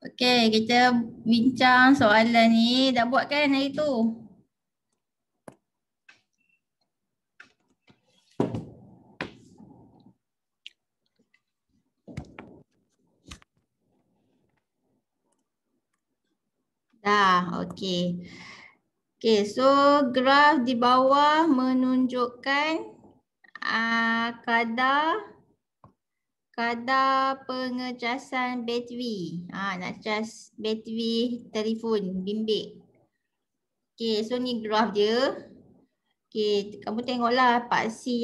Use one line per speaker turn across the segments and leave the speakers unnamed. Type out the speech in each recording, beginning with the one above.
Okey, kita bincang soalan ni. Dah buat kan hari tu? Dah, okey. Okey, so graf di bawah menunjukkan kadar pengecasan bateri. Nak cas bateri telefon bimbit. Okey, so ni graf dia. Okey, kamu tengoklah paksi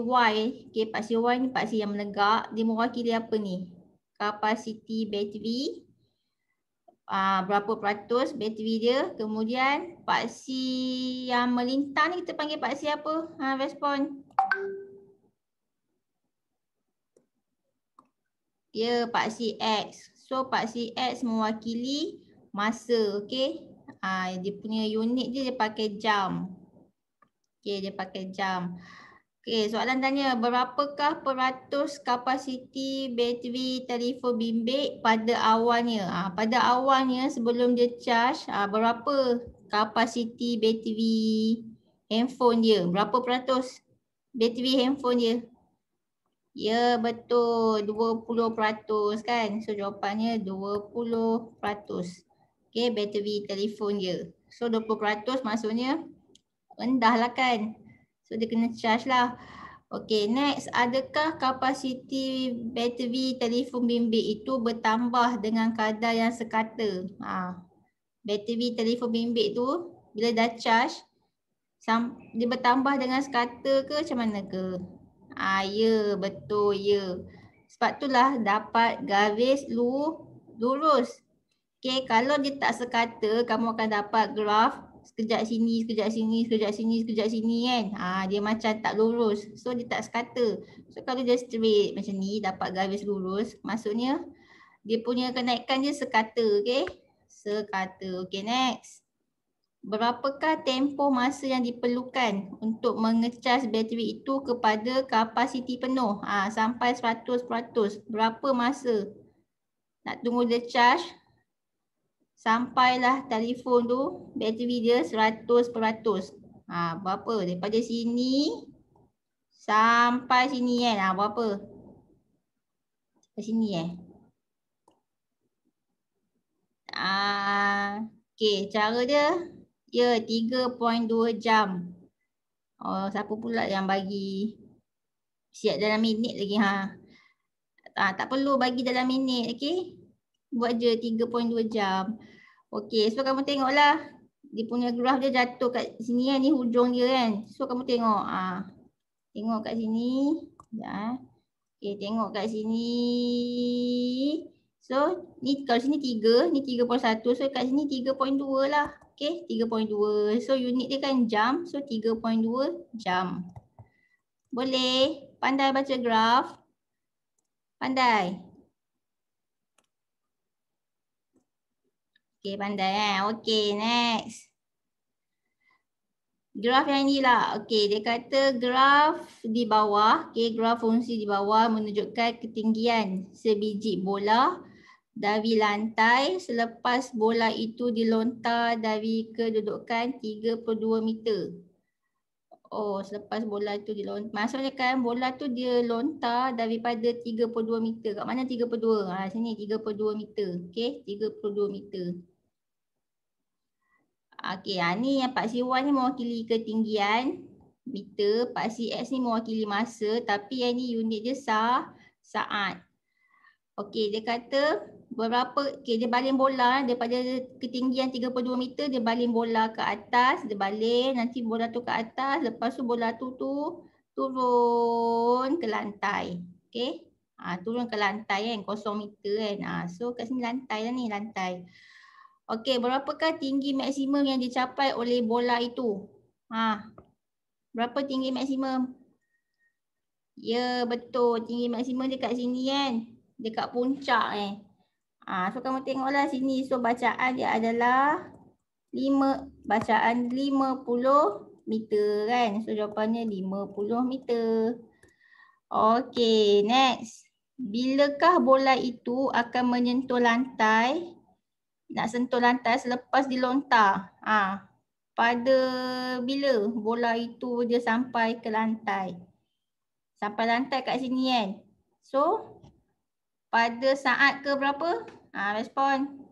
Y. Okey, paksi Y ni paksi yang menegak. Dia mewakili apa ni? Kapasiti bateri. Berapa peratus bateri dia. Kemudian paksi yang melintang ni kita panggil paksi apa? Respon. Dia paksi X. So paksi X mewakili masa. Okey. Dia punya unit dia pakai jam. Okey, dia pakai jam. Okey, soalan tanya, berapakah peratus kapasiti bateri telefon bimbit pada awalnya? Pada awalnya sebelum dia charge, berapa kapasiti bateri handphone dia? Berapa peratus bateri handphone dia? Ya, betul. 20% kan? So, jawapannya 20%. Okey, bateri telefon dia. So, 20% maksudnya rendah lah kan? So, dia kena charge lah. Okey, next. Adakah kapasiti bateri telefon bimbit itu bertambah dengan kadar yang sekata? Bateri telefon bimbit tu bila dah charge, dia bertambah dengan sekata ke macam mana ke? Ya, betul ya. Sebab itulah dapat garis lurus. Okey, kalau dia tak sekata, kamu akan dapat graf sekejap sini, sekejap sini, sekejap sini, sekejap sini kan. Dia macam tak lurus. So dia tak sekata. So kalau dia straight macam ni, dapat garis lurus, maksudnya dia punya kenaikan dia sekata, okey? Sekata. Okey, next. Berapakah tempoh masa yang diperlukan untuk mengecas bateri itu kepada kapasiti penuh? Sampai 100%. Berapa masa nak tunggu dia charge? Sampailah telefon tu bateri dia 100%. Berapa? Daripada sini sampai sini kan? Berapa? Sampai sini Okey, cara dia 3.2 jam. Siapa pula yang bagi siap dalam minit lagi tak perlu bagi dalam minit, okey? Buat je 3.2 jam. Okey, so kamu tengoklah dia punya graf dia jatuh kat sini kan, ni hujung dia kan. So kamu tengok, tengok kat sini. Okey, tengok kat sini. So, ni kalau sini 3, ni 3.1. So kat sini 3.2 lah. Okey, 3.2. So unit dia kan jam. So 3.2 jam. Boleh? Pandai baca graf? Pandai? Okey, pandai Okey, next. Graf yang ni lah. Okey, dia kata graf di bawah. Okey, graf fungsi di bawah menunjukkan ketinggian sebiji bola dari lantai selepas bola itu dilontar dari kedudukan 32 meter. Selepas bola itu dilontar. Maksudnya kan bola tu dia lontar daripada 32 meter. Kat mana 32? Sini 32 meter. Okey, 32 meter. Okey, ni yang paksi Y ni mewakili ketinggian meter. Paksi X ni mewakili masa. Tapi yang ni unit dia saat. Okey, dia kata berapa, dia baling bola daripada ketinggian 32 meter, dia baling bola ke atas, dia baling, nanti bola tu ke atas, lepas tu bola tu turun ke lantai. Okey, turun ke lantai kan, 0 meter kan. So kat sini lantai lah ni, lantai. Okey, berapakah tinggi maksimum yang dicapai oleh bola itu? Berapa tinggi maksimum? Ya, betul, tinggi maksimum dia kat sini kan. Dekat puncak so kamu tengoklah sini. So bacaan dia adalah bacaan 50 meter kan. So jawapannya 50 meter. Okey, next. Bilakah bola itu akan menyentuh lantai? Nak sentuh lantai selepas dilontar. Pada bila bola itu dia sampai ke lantai? Sampai lantai kat sini kan? So, pada saat ke berapa? Respon.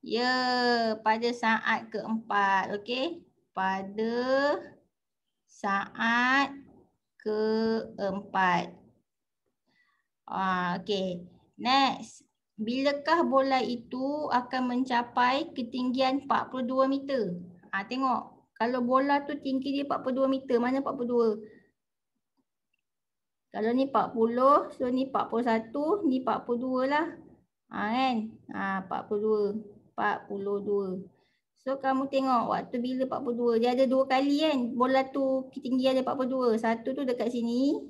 Ya, pada saat keempat. Okey. Pada saat keempat. Okey. Next. Bilakah bola itu akan mencapai ketinggian 42 meter? Tengok. Kalau bola tu tinggi dia 42 meter. Mana 42? Kalau ni 40, so ni 41, ni 42 lah. Kan? 42. 42. So kamu tengok waktu bila 42. Dia ada dua kali kan. Bola tu ketinggian dia 42. Satu tu dekat sini.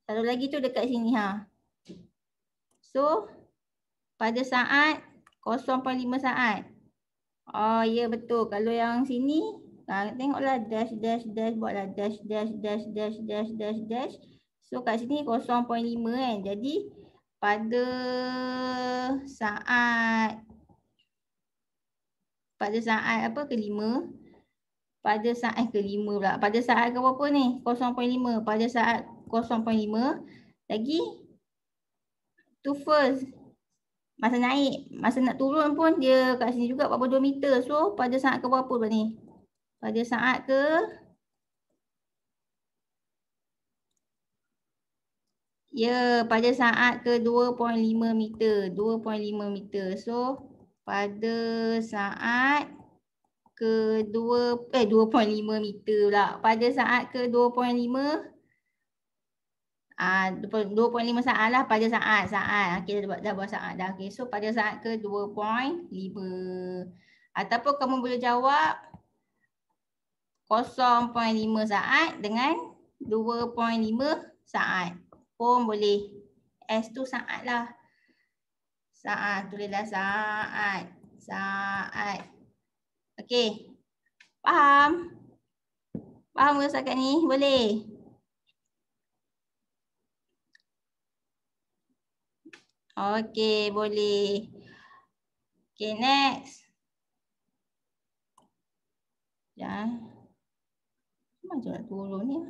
Satu lagi tu dekat sini. So pada saat 0.5 saat. Ya betul. Kalau yang sini, tengoklah dash dash dash, buatlah dash dash dash dash dash dash dash. So kat sini 0.5 kan. Jadi pada saat apa kelima? Pada saat kelima pula. Pada saat ke berapa ni? 0.5. Pada saat 0.5 lagi to first. Masa naik, masa nak turun pun dia kat sini juga 42 meter. So pada saat ke berapa pula ni? Pada saat ke pada saat ke 2.5 meter. 2.5 meter. So pada saat ke 2.5 meter pula. Pada saat ke 2.5 2.5 saat lah pada saat. Okay, dah buat saat dah. Okay, so pada saat ke 2.5. Ataupun kamu boleh jawab 0.5 saat dengan 2.5 saat. Pun boleh. S tu saat lah. Saat, tulislah saat. Saat. Okay. Faham? Faham ke setakat ni? Boleh? Okay, boleh. Okay, next. Macam nak turun ni.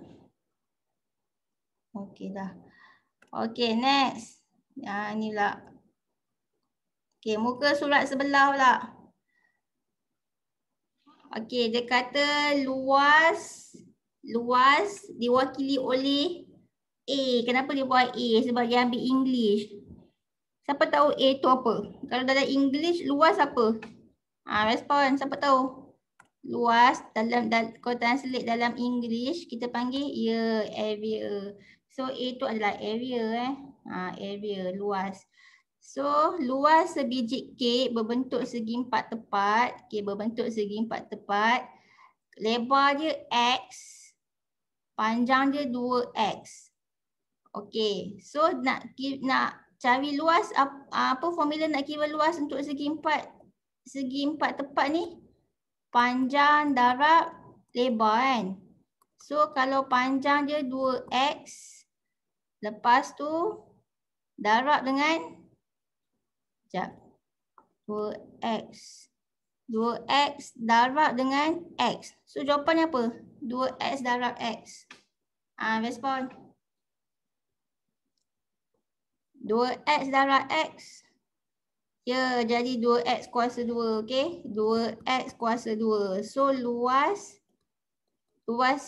Okay dah. Okay, next. Ni pula. Okay, muka surat sebelah pula. Okay, dia kata luas diwakili oleh A. Kenapa dia buat A? Sebab dia ambil English. Siapa tahu A tu apa? Kalau dalam English, luas apa? Respon. Siapa tahu? Luas, kalau translate dalam English, kita panggil area. So, A tu adalah area. Area, luas. So, luas sebiji kek berbentuk segi empat tepat. Okay, berbentuk segi empat tepat. Lebar dia X. Panjang dia 2X. Okay, so nak cari luas, apa formula nak kira luas untuk segi empat tepat ni? Panjang darab lebar kan. So kalau panjang dia 2X, lepas tu darab dengan 2X. 2X darab dengan X. So jawapannya apa? 2X darab X. Respon. 2X darab X. Jadi 2X kuasa 2. Okay. 2X kuasa 2. So luas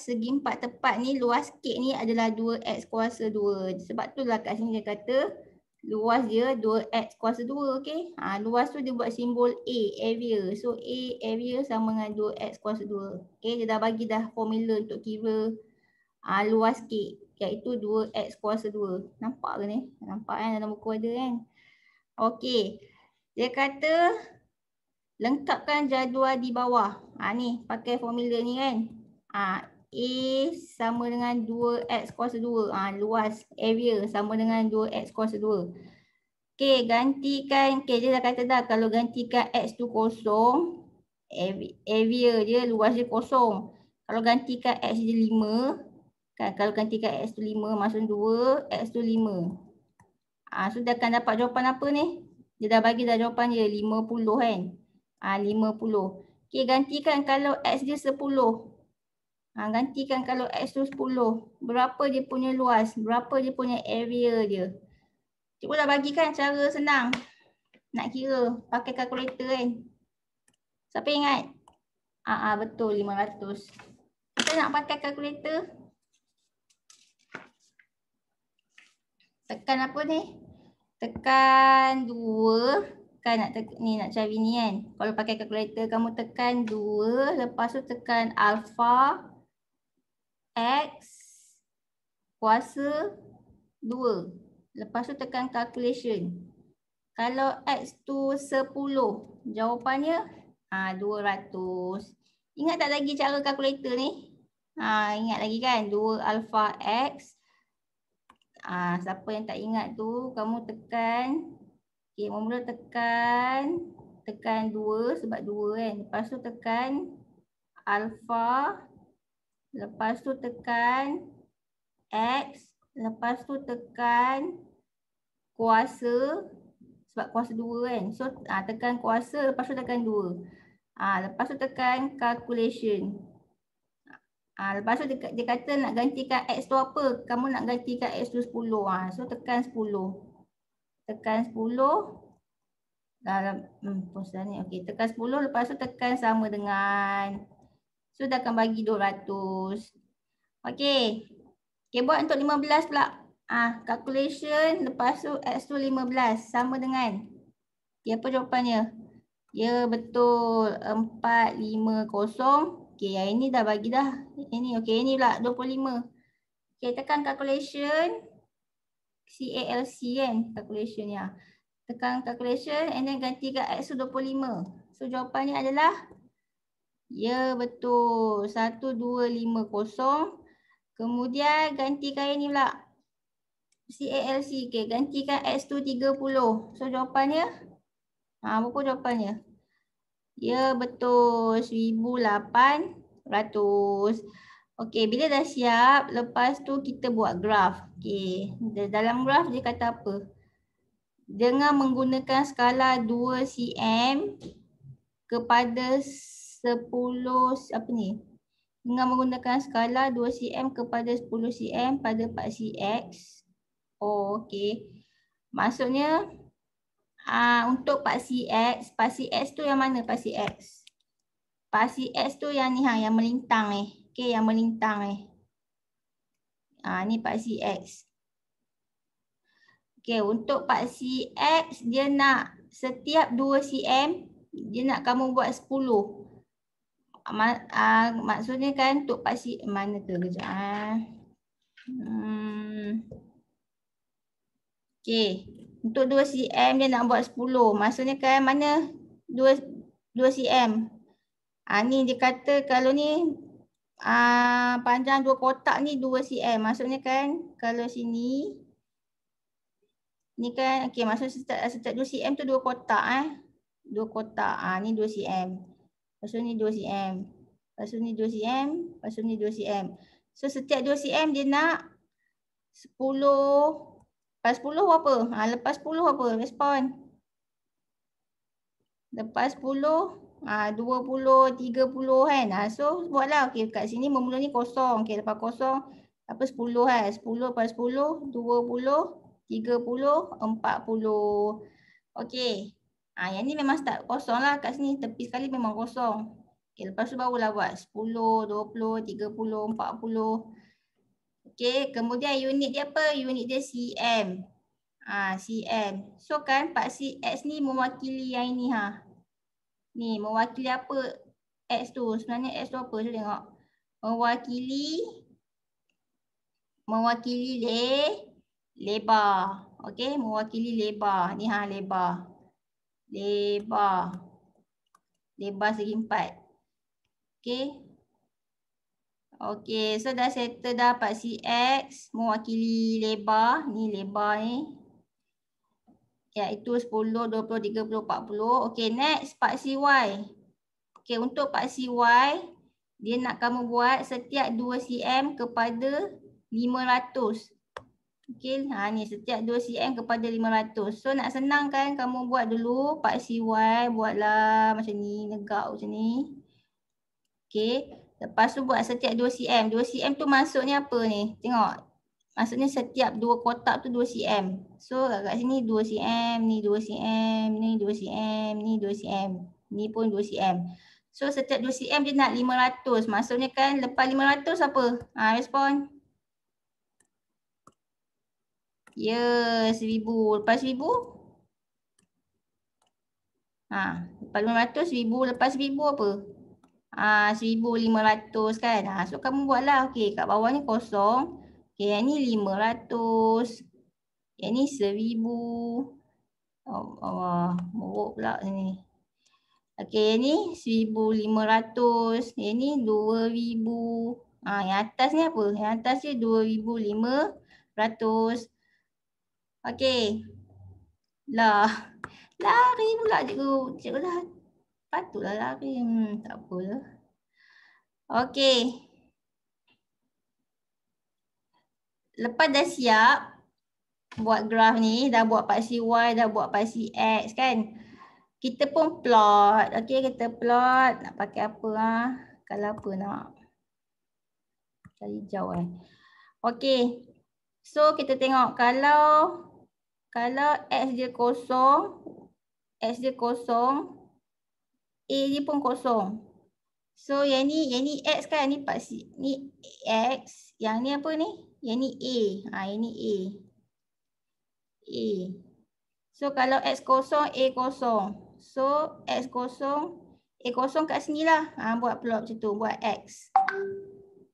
segi empat tepat ni, luas kek ni adalah 2X kuasa 2. Sebab tu lah kat sini dia kata luas dia 2X kuasa 2. Okay. Luas tu dia buat simbol A, area. So A, area sama dengan 2X kuasa 2. Okay. Dia dah bagi dah formula untuk kira luas kek, iaitu 2X kuasa 2. Nampak ke ni? Nampak kan dalam buku ada kan? Okey. Dia kata lengkapkan jadual di bawah. Ni pakai formula ni kan. A sama dengan 2X kuasa 2. Luas area sama dengan 2X kuasa 2. Okey, gantikan. Okey, dia dah kata dah kalau gantikan X tu kosong, area dia, luas dia kosong. Kalau gantikan X dia 5, Kan kalau gantikan X tu 5 masuk 2, X tu 5. Sudah akan dapat jawapan apa ni? Dia dah bagi dah jawapan dia 50 kan. 50. Okey, gantikan kalau X dia 10. Gantikan kalau X tu 10. Berapa dia punya luas? Berapa dia punya area dia? Cikgu dah bagikan cara senang. Nak kira pakai kalkulator kan. Siapa ingat? Betul 500. Kita nak pakai kalkulator. Tekan apa ni? Tekan 2. Kan nak cari ni kan. Kalau pakai kalkulator kamu tekan 2. Lepas tu tekan alpha X kuasa 2. Lepas tu tekan calculation. Kalau X tu 10. Jawapannya 200. Ingat tak lagi cara kalkulator ni? Ingat lagi kan? 2 alpha X. Siapa yang tak ingat tu, kamu tekan. Okay, mula tekan 2 sebab 2 kan. Lepas tu tekan alpha. Lepas tu tekan X. Lepas tu tekan kuasa. Sebab kuasa 2 kan. So tekan kuasa, lepas tu tekan 2. Lepas tu tekan calculation. Lepas tu dia kata nak gantikan X tu apa? Kamu nak gantikan X tu 10. So tekan 10. Tekan 10. Pusat ni. Okey, tekan 10. Lepas tu tekan sama dengan. So dah akan bagi 200. Okey. Okey, buat untuk 15 pula. Calculation. Lepas tu X tu 15. Sama dengan. Okay, apa jawapannya? Ya, betul. 450. Okey, yang ini dah bagi dah. Ini okey, ini pula 25. Okey, tekan calculation. CALC kan calculation ya. Tekan calculation and then gantikan X tu 25. So jawapannya adalah ya, betul. 1250. Kemudian gantikan ini pula. CALC. Okey, gantikan X tu 30. So jawapannya berapa jawapannya? Ya, betul. 1800. Okey, bila dah siap, lepas tu kita buat graf. Okey, dalam graf dia kata apa? Dengan menggunakan skala 2 cm kepada 10 apa ni? Dengan menggunakan skala 2 cm kepada 10 cm pada paksi X. Okey. Maksudnya untuk paksi X tu yang mana paksi X? Paksi X tu yang ni yang melintang ni. Okey, yang melintang ni. Ni paksi X. Okey, untuk paksi X dia nak setiap 2 cm dia nak kamu buat 10. Maksudnya kan untuk paksi mana tu kejap. Okey, untuk 2 cm dia nak buat 10. Maksudnya kan mana 2 cm. Ni dia kata kalau ni panjang 2 kotak ni 2 cm. Maksudnya kan kalau sini ni kan okey, maksudnya setiap 2 cm tu 2 kotak 2 kotak. Ni 2 cm. Lepas tu ni 2 cm. Lepas tu ni 2 cm. Lepas tu ni 2 cm. So setiap 2 cm dia nak 10. Lepas 10 apa? Lepas 10 apa? Respon. Lepas 10 20, 30 kan. So buatlah. Okey, kat sini bermula ni kosong. Okey, lepas kosong apa 10 kan. 10 lepas 10, 20, 30, 40. Okey. Yang ni memang start kosong lah kat sini. Tepi sekali memang kosong. Okey, lepas tu barulah buat 10, 20, 30, 40. Okey, kemudian unit dia apa? Unit dia cm. cm. So kan paksi X ni mewakili yang ini Ni mewakili apa X tu? Sebenarnya X tu apa? Cuba tengok. Mewakili lebar. Okey, mewakili lebar. Ni lebar. Lebar segi 4. Okey. Okey, so dah settle dah paksi X mewakili lebar. Ni lebar ni. Iaitu 10, 20, 30, 40. Okey, next paksi Y. Okey, untuk paksi Y, dia nak kamu buat setiap 2 cm kepada 500. Okey, ni setiap 2 cm kepada 500. So nak senang kan, kamu buat dulu Pak CY, buatlah macam ni, negak macam ni. Okey, lepas tu buat setiap 2 cm. 2 cm tu maksudnya apa ni? Tengok. Maksudnya setiap 2 kotak tu 2 cm. So kat sini 2 cm, ni 2 cm, ni 2 cm, ni 2 cm. Ni pun 2 cm. So setiap 2 cm dia nak 500. Maksudnya kan lepas 500 apa? Respon. Ya, 1000. Lepas 1000? Lepas 500, 1000. Lepas 1000 apa? 1500 kan. So kamu buatlah. Okey, kat bawah ni kosong. Okey, yang ni 500. Yang ni 1000. Allah, buruk pula sini. Okey, yang ni 1500. Yang ni 2000. Yang atas ni apa? Yang atas ni 2500. Okey. Lah, lari pula cikgu. Cikgu dah patutlah lari. Tak apalah. Okey. Lepas dah siap buat graf ni, dah buat paksi Y, dah buat paksi X kan. Kita pun plot. Okey, kita plot. Nak pakai apa Kalau apa nak? Kalau hijau kan. Okey. So kita tengok kalau X dia kosong, X dia kosong, A dia pun kosong. So yang ni X kan, ni paksi, ni X, yang ni apa ni? Yang ni A. Yang ni A. A. So kalau X kosong, A kosong. So X kosong, A kosong kat sini lah. Buat plot macam tu, buat X.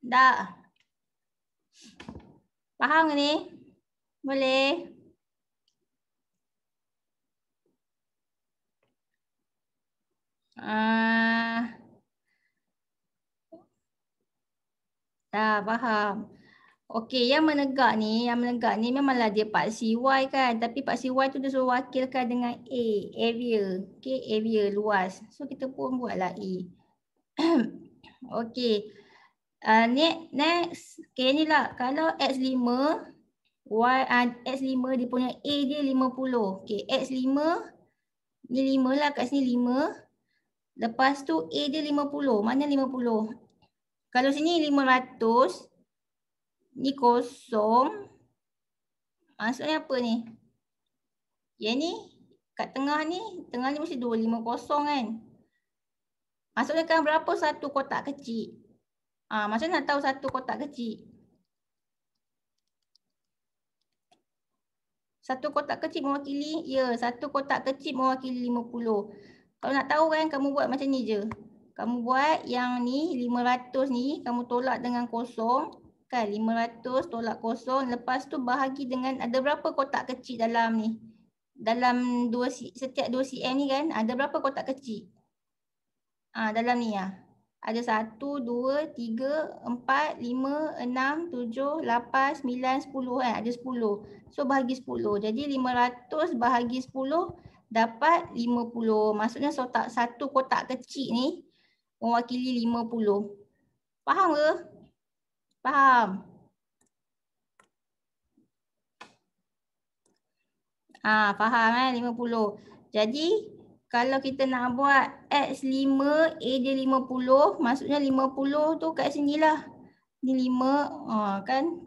Dah. Faham ke ni? Boleh? Dah faham. Okey, yang menegak ni memanglah dia paksi Y kan. Tapi paksi Y tu dia suruh wakilkan dengan A, area. Okey, area luas. So kita pun buatlah A. Okey. Next. Okey, ni lah. Kalau X5, X5 dia punya A dia 50. Okey, X5 ni 5 lah, kat sini 5. Lepas tu A dia 50. Mana 50? Kalau sini 500, ni kosong. Maksudnya apa ni? Yang ni kat tengah ni mesti 250 kan? Maksudnya kan berapa satu kotak kecil? Macam nak tahu satu kotak kecil? Satu kotak kecil mewakili, satu kotak kecil mewakili 50. Kalau nak tahu kan, kamu buat macam ni je. Kamu buat yang ni 500 ni, kamu tolak dengan kosong. Kan 500 tolak kosong. Lepas tu bahagi dengan ada berapa kotak kecil dalam ni. Dalam setiap 2 cm ni kan, ada berapa kotak kecil? Dalam ni ada 1, 2, 3, 4, 5, 6, 7, 8, 9, 10 kan. Ada 10. So bahagi 10. Jadi 500 bahagi 10 dapat 50. Maksudnya satu kotak kecil ni mewakili 50. Faham ke? Faham? Faham 50. Jadi kalau kita nak buat X5, A dia 50, maksudnya 50 tu kat sini lah. Ni 5, kan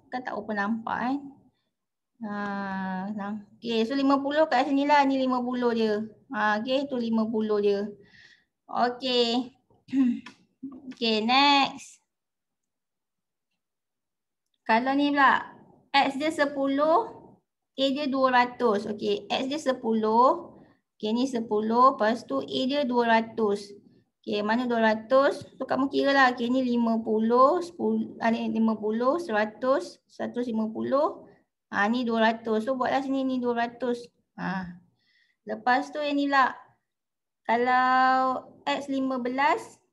tak apa nampak kan. Okay, so 50 kat sini lah, ni 50 dia. Okay, tu 50 dia. Okay. Okay, next. Kalau ni pula, X dia 10, A dia 200. Okay, X dia 10. Okay, ni 10. Lepas tu A dia 200. Okay, mana 200? So, kamu kira lah. Okay, ni 50, 10, ni 50, 100, 150. Ni 200. So, buatlah sini ni 200. Lepas tu yang ni lah. Kalau X15,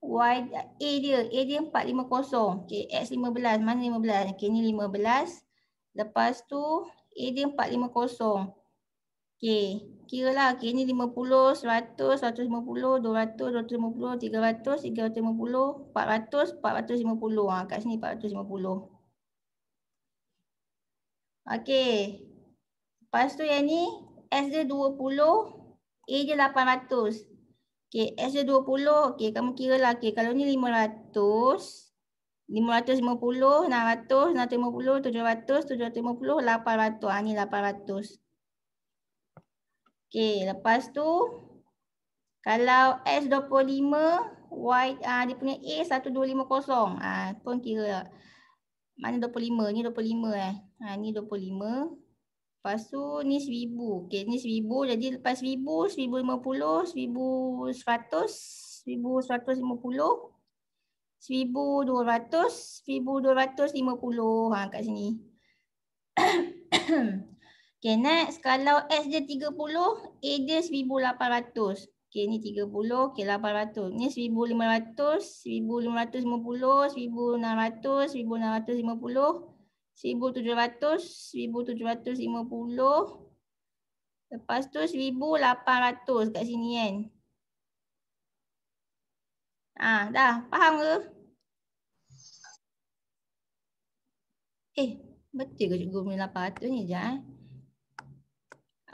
A dia 450. Okay, X15. Mana 15? Okay, ni 15. Lepas tu A dia 450. Okay, kira lah. Okay, ni 50, 100, 150, 200, 250, 300, 350, 400, 450. Kat sini 450. Okey. Lepas tu yang ni S dia 20, A dia 800. Okey, S dia 20. Okey, kamu kira lah. Okey, kalau ni 500, 550, 600, 650, 700, 750, 800. Ha, ni 800. Okey, lepas tu kalau S 25, Y dia punya A 1250. Pun kira lah. Mana 25? Ni 25 ni 25. Lepas tu ni 1000. Okey, ni 1000. Jadi lepas 1000, 1050, 1100, 1150, 1200, 1250. Kat sini. Okay, next. Kalau S dia 30, A dia 1800. Okay, ni 30, okay, 800. Ni 1500, 1550, 1600, 1650, 1700, 1750. Lepas tu 1800 kat sini kan. Dah. Faham ke? Betul ke cikgu punya 800 ni? Sekejap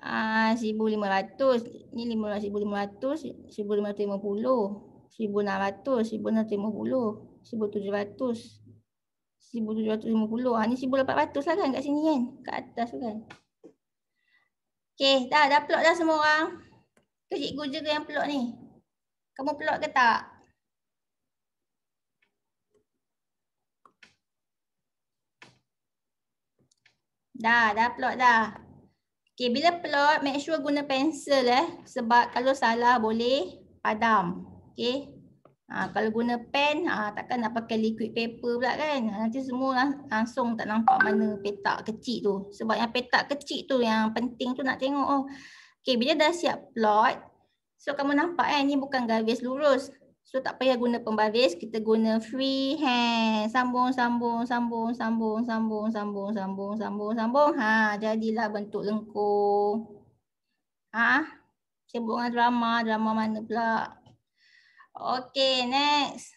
1500. Ni 1500, 1550, 1600, 1650, 1700, 1750. Ni 1800 lah kan kat sini kan. Kat atas tu kan. Okay, dah plot dah semua orang. Ke cikgu je ke yang plot ni? Kamu plot ke tak? Dah plot dah. Okay, bila plot, make sure guna pensel sebab kalau salah boleh padam. Okay. Kalau guna pen, takkan nak pakai liquid paper pula kan. Nanti semua langsung tak nampak mana petak kecil tu. Sebab yang petak kecil tu yang penting tu nak tengok. Okay, bila dah siap plot, so kamu nampak ni bukan garis lurus. So tak payah guna pembaris, kita guna free hand. Sambung. Jadilah bentuk lengkung. Sibuk dengan drama mana pula. Okay, next.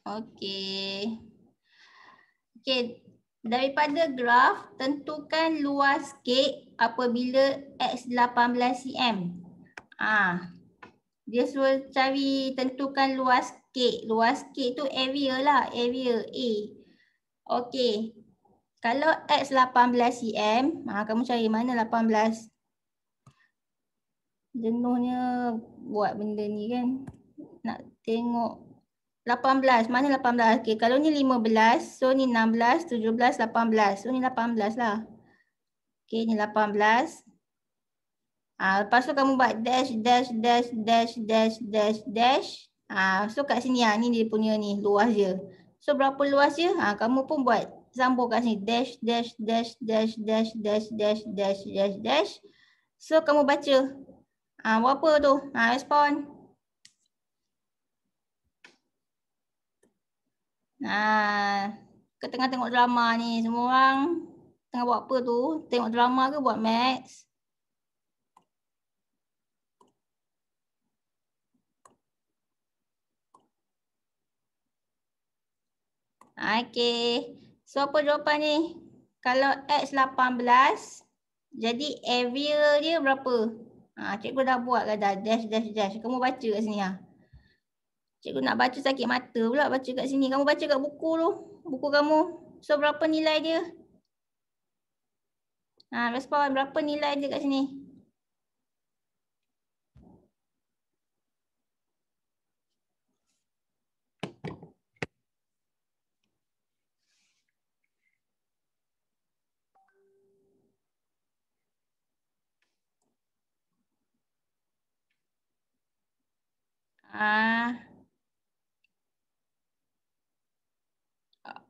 Okay, daripada graf, tentukan luas kek apabila X 18 cm. Dia suruh cari tentukan luas kek. Luas kek tu area lah, area A. Okay, kalau X 18 cm, kamu cari mana 18? Jenuhnya buat benda ni kan. Nak tengok 18, mana 18? Okay, kalau ni 15, so ni 16, 17, 18. So ni 18 lah. Okay, ni 18. Lepas tu kamu buat dash. So kat sini ni dia punya ni, luas je. So berapa luas je? Kamu pun buat sambung kat sini. Dash. So kamu baca. Berapa tu? Respon. Ke tengah tengok drama ni. Semua orang tengah buat apa tu? Tengok drama ke buat maths? Okay. So apa jawapan ni? Kalau X 18, jadi area dia berapa? Cikgu dah buat ke dah. Dash. Kamu baca kat sini Cikgu nak baca sakit mata pula baca kat sini. Kamu baca kat buku tu. Buku kamu. So berapa nilai dia? Respon berapa nilai dia kat sini?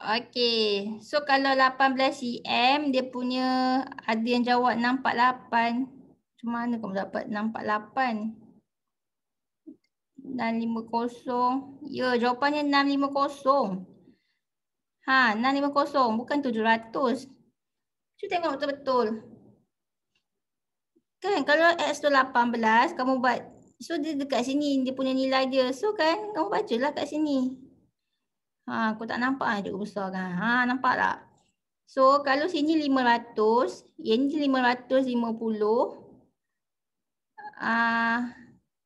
Okay. So kalau 18 cm dia punya ada yang jawab 648. Macam mana kamu dapat 648? 650. Ya, jawapannya 650. 650 bukan 700. Cuba tengok betul-betul. Kan kalau X tu 18, kamu buat So dia dekat sini dia punya nilai dia. So kan kamu bacalah kat sini. Aku tak nampak dia besar kan. Nampak tak? So kalau sini 500, yang ni 550.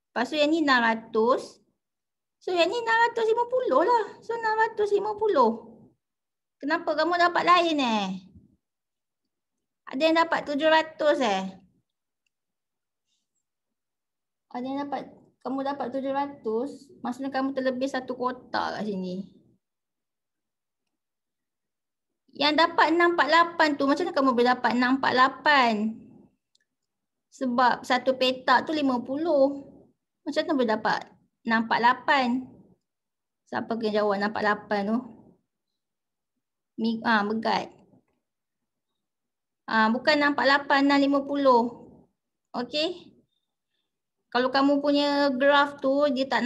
Lepas tu yang ni 600. So yang ni 650 lah. So 650. Kenapa kamu dapat lain Ada yang dapat 700 Ada yang dapat, kamu dapat 700, maksudnya kamu terlebih satu kotak kat sini. Yang dapat 648 tu, macam mana kamu boleh dapat 648? Sebab satu petak tu 50. Macam mana boleh dapat 648? Siapa kena jawab 648 tu? Begat. Bukan 648, 650. Okey. Kalau kamu punya graf tu dia tak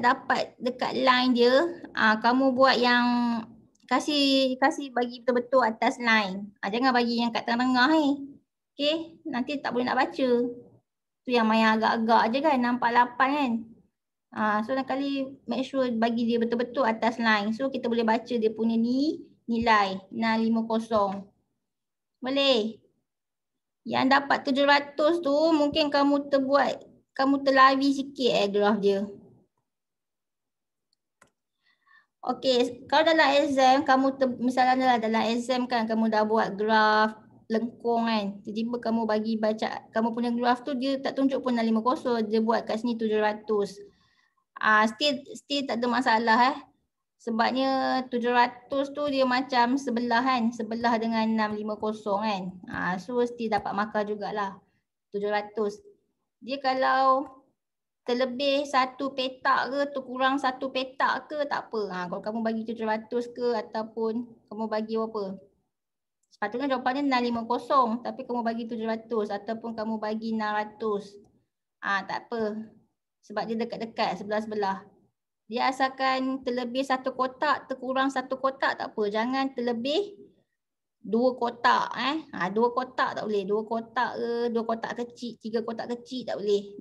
dapat dekat line dia, kamu buat yang kasih bagi betul-betul atas line. Jangan bagi yang kat tengah-tengah ni. Okey, nanti tak boleh nak baca. Tu yang main agak-agak je kan 648 kan. So nak kali make sure bagi dia betul-betul atas line. So kita boleh baca dia punya nilai 650. Boleh? Yang dapat 700 tu mungkin kamu terlari sikit graf dia. Okey, kalau dalam exam misalnya dalam exam kan kamu dah buat graf lengkung kan. Tiba-tiba kamu bagi baca kamu punya graf tu dia tak tunjuk pun 650, dia buat kat sini 700. Still tak ada masalah Sebabnya 700 tu dia macam sebelah kan, sebelah dengan 650 kan. So still dapat markah jugalah 700. Dia kalau terlebih satu petak ke, terkurang satu petak ke, tak apa. Kalau kamu bagi 700 ke ataupun kamu bagi berapa? Sepatutnya jawapannya 650, tapi kamu bagi 700 ataupun kamu bagi 600. Tak apa. Sebab dia dekat-dekat sebelah-sebelah. Dia asalkan terlebih satu kotak, terkurang satu kotak tak apa. Jangan terlebih dua kotak. Dua kotak tak boleh. Dua kotak ke, dua kotak kecil, tiga kotak kecil tak boleh.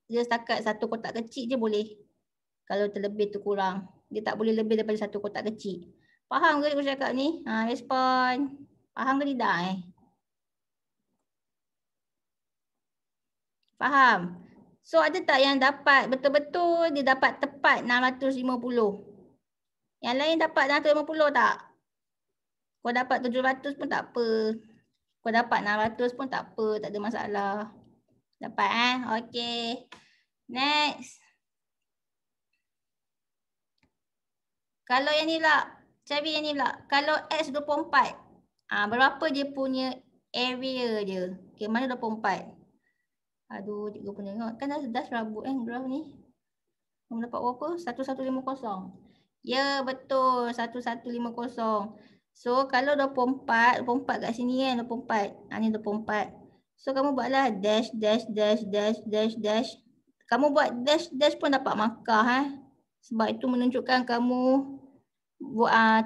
Dia setakat satu kotak kecil je boleh. Kalau terlebih terkurang. Dia tak boleh lebih daripada satu kotak kecil. Faham ke aku cakap ni? Respon. Faham ke tidak Faham? So ada tak yang dapat betul-betul dia dapat tepat 650? Yang lain dapat 650 tak? Kau dapat 700 pun tak apa. Kau dapat 600 pun tak apa. Tak ada masalah. Dapat Okay. Next. Kalau yang ni lah. Cari yang ni lah. Kalau X24. Berapa dia punya area dia? Okay, mana 24? Aduh, cikgu pun tengok. Kan dah serabut graf ni. Kamu dapat berapa? 1150. Ya, betul. 1150. So, kalau 24 kat sini kan, 24. Ni 24. So, kamu buatlah dash, dash, dash, dash, dash, dash. Kamu buat dash, dash pun dapat markah Sebab itu menunjukkan kamu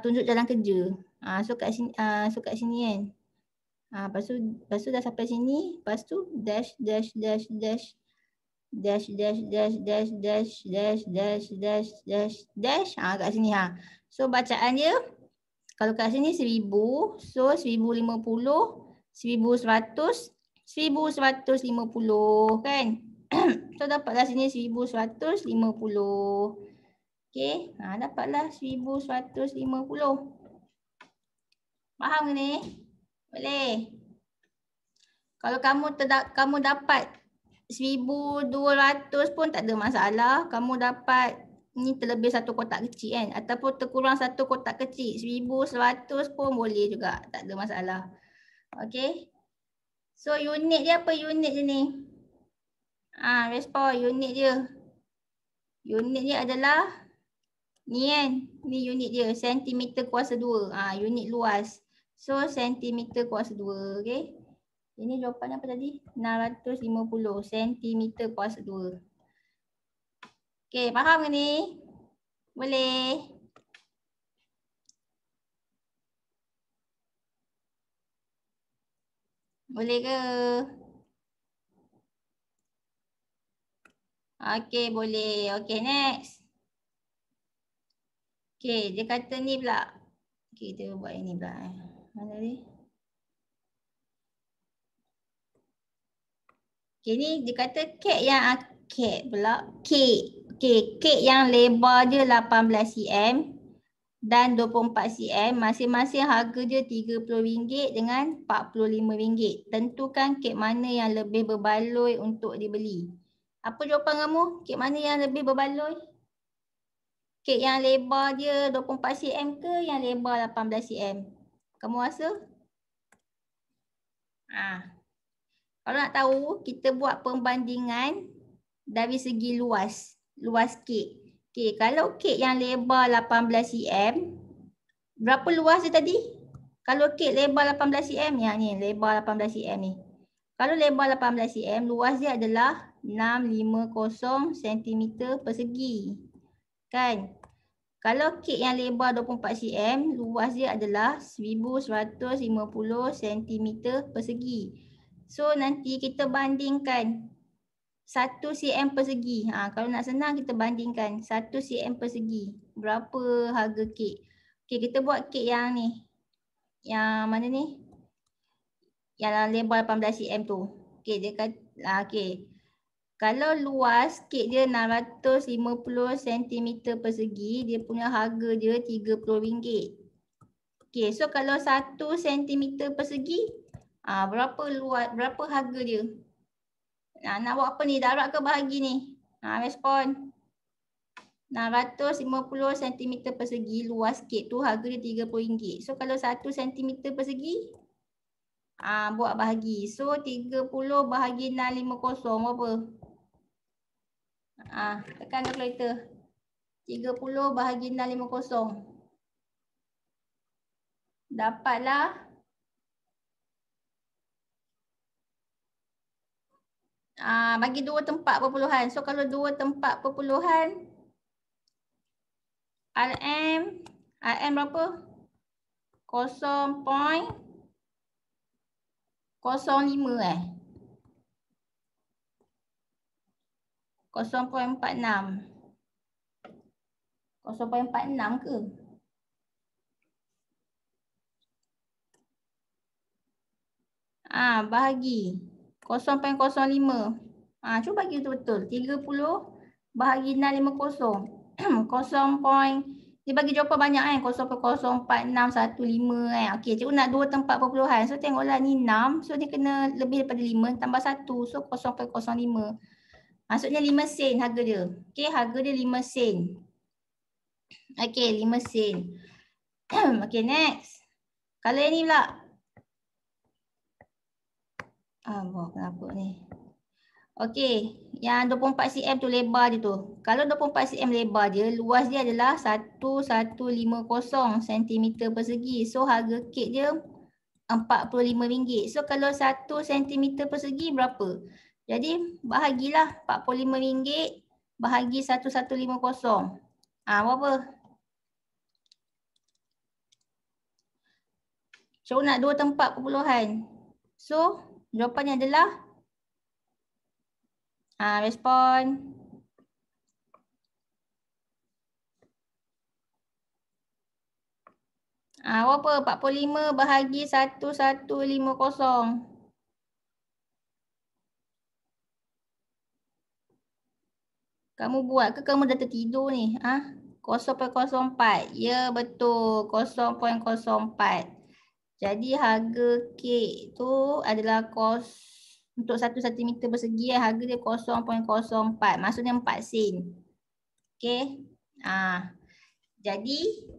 tunjuk jalan kerja. So, kat sini kan. Lepas tu dah sampai sini. Lepas tu dash, dash, dash, dash. Dash, dash, dash, dash, dash, dash, dash, dash, dash, dash. Kat sini So bacaan dia, kalau kat sini 1000, so 1050, 1100, 1150 kan. So dapatlah sini 1150. Okay, dapatlah 1150. Faham ke ni? Boleh. Kalau kamu dapat 1200 pun tak ada masalah. Kamu dapat ni terlebih satu kotak kecil kan. Ataupun terkurang satu kotak kecil. 1100 pun boleh juga. Tak ada masalah. Okay. So unit dia apa unit dia ni? Respon unit dia. Unit dia adalah ni kan. Ni unit dia. Sentimeter kuasa 2. Unit luas. So sentimeter kuasa 2. Okay. Ini jawapannya apa tadi? 650 cm kuasa 2. Okey, faham ke ni? Boleh? Boleh ke? Okey, boleh. Okey, next. Okey, dia kata ni pula. Okey, kita buat ini pula. Mana ni? Okey, ni dia kata kek yang kek pula. Kek. Okey, kek yang lebar dia 18 cm dan 24 cm, masing-masing harga dia RM30 dengan RM45. Tentukan kek mana yang lebih berbaloi untuk dibeli. Apa jawapan kamu? Kek mana yang lebih berbaloi? Kek yang lebar dia 24 cm ke yang lebar 18 cm? Kamu rasa? Kalau nak tahu, kita buat perbandingan dari segi luas. Luas kek. Okey, kalau kek yang lebar 18 cm, berapa luas dia tadi? Kalau kek lebar 18 cm, yang ni lebar 18 cm ni. Kalau lebar 18 cm, luas dia adalah 650 cm persegi. Kan? Kalau kek yang lebar 24 cm, luas dia adalah 1150 cm persegi. So nanti kita bandingkan 1 cm persegi. Kalau nak senang kita bandingkan 1 cm persegi. Berapa harga kek? Okey, kita buat kek yang ni. Yang mana ni? Yang lebar 18 cm tu. Okey, dia kata okey. Kalau luas kek dia 650 cm persegi, dia punya harga dia RM30. Okey, so kalau 1 cm persegi, berapa harga dia? Nak buat apa ni? Darab ke bahagi ni? Respon. 650 cm persegi, luas kek tu harga dia RM30. So kalau 1 cm persegi, buat bahagi. So 30 bahagi 650 berapa? Tekan kalkulator. 30 bahagi 650. Dapatlah bagi 2 tempat perpuluhan. So kalau 2 tempat perpuluhan, RM berapa? 0.05 0.46. 0.46 ke? Bahagi 0.05. Cuba bagi betul-betul. 30 bahagi 650. 0. Dia bagi jawapan banyak kan. 0.04615 kan. Okey, cikgu nak 2 tempat perpuluhan. So tengoklah ni 6. So dia kena lebih daripada 5 tambah 1. So 0.05. Maksudnya 5 sen harga dia. Okey, harga dia 5 sen. Okey, 5 sen. Okey, next. Kalau yang ni pula. Kenapa ni? Okey, yang 24 cm tu lebar dia tu. Kalau 24 cm lebar dia, luas dia adalah 1150 cm persegi. So harga kek dia RM45. So kalau 1 cm persegi berapa? Jadi bahagilah RM45 bahagi 1150. Berapa? So nak 2 tempat perpuluhan. So jawapannya adalah respon. Berapa? 45 bahagi 1150. Kamu buat ke kamu dah tertidur ni? 0.04. Ya betul, 0.04. Jadi harga kek tu adalah untuk 1 cm persegi, harga dia 0.04. Maksudnya 4 sen. Okey. Jadi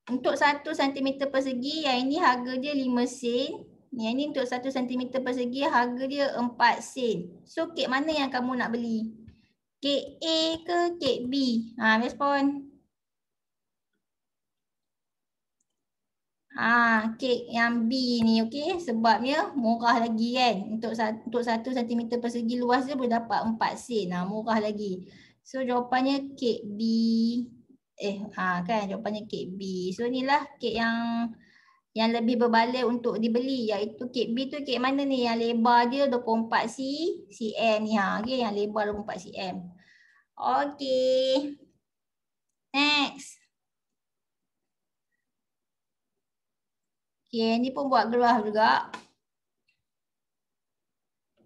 untuk 1 cm persegi, yang ini harga dia 5 sen. Yang ini untuk 1 cm persegi, harga dia 4 sen. So kek mana yang kamu nak beli? Kek A ke kek B? Respon. Kek yang B ni, okey, sebabnya murah lagi kan. Untuk 1 cm persegi luas dia boleh dapat 4 sen. Murah lagi. So jawapannya kek B. Kan jawapannya kek B. So inilah kek yang lebih berbalik untuk dibeli, iaitu kek B tu kek mana ni, yang lebar dia 24 cm ni ha. Okay, yang lebar 24 cm. Okay. Next. Okay, ni pun buat graf juga.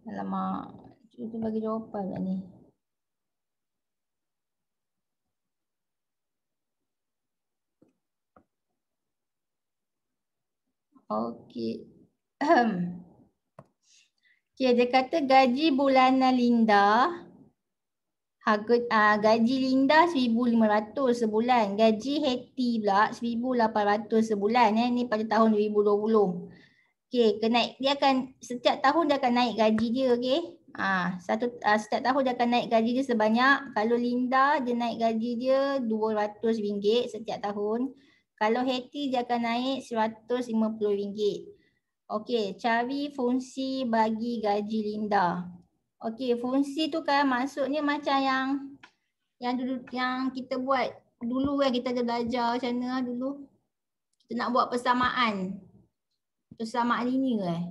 Alamak, cuba bagi jawapan kat ni. Okay. Okay, dia kata gaji bulanan Linda. Gaji Linda 1,500 sebulan. Gaji Hetty pula 1,800 sebulan. Ni pada tahun 2020. Okay, dia akan setiap tahun dia akan naik gaji dia, okay. Setiap tahun dia akan naik gaji dia sebanyak, kalau Linda dia naik gaji dia RM200 setiap tahun. Kalau Hetty dia akan naik RM150. Okay, cari fungsi bagi gaji Linda. Okay, fungsi tu kan maksudnya macam yang dulu yang kita buat dulu kan, kita ada belajar macam mana dulu. Kita nak buat persamaan linear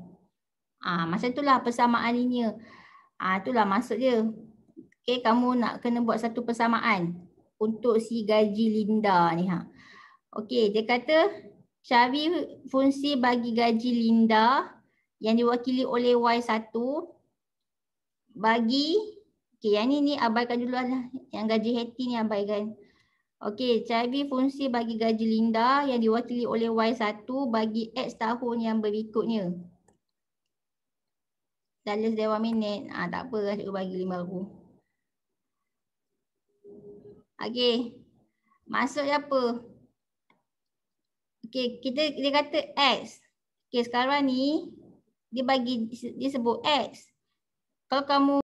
macam itulah persamaan linear. Itulah maksud dia. Okay, kamu nak kena buat satu persamaan untuk si gaji Linda ni ha. Okay, dia kata cari fungsi bagi gaji Linda yang diwakili oleh Y1 bagi, okay, yang ni abaikan dulu lah. Yang gaji Hetty ni abaikan. Okay, cari fungsi bagi gaji Linda yang diwakili oleh Y1 bagi X tahun yang berikutnya. Dah less than 1 minit. Tak apa lah, cikgu bagi 5 aku. Okay, maksudnya apa? Okay, dia kata X. Okay, sekarang ni dia sebut X. Kalau kamu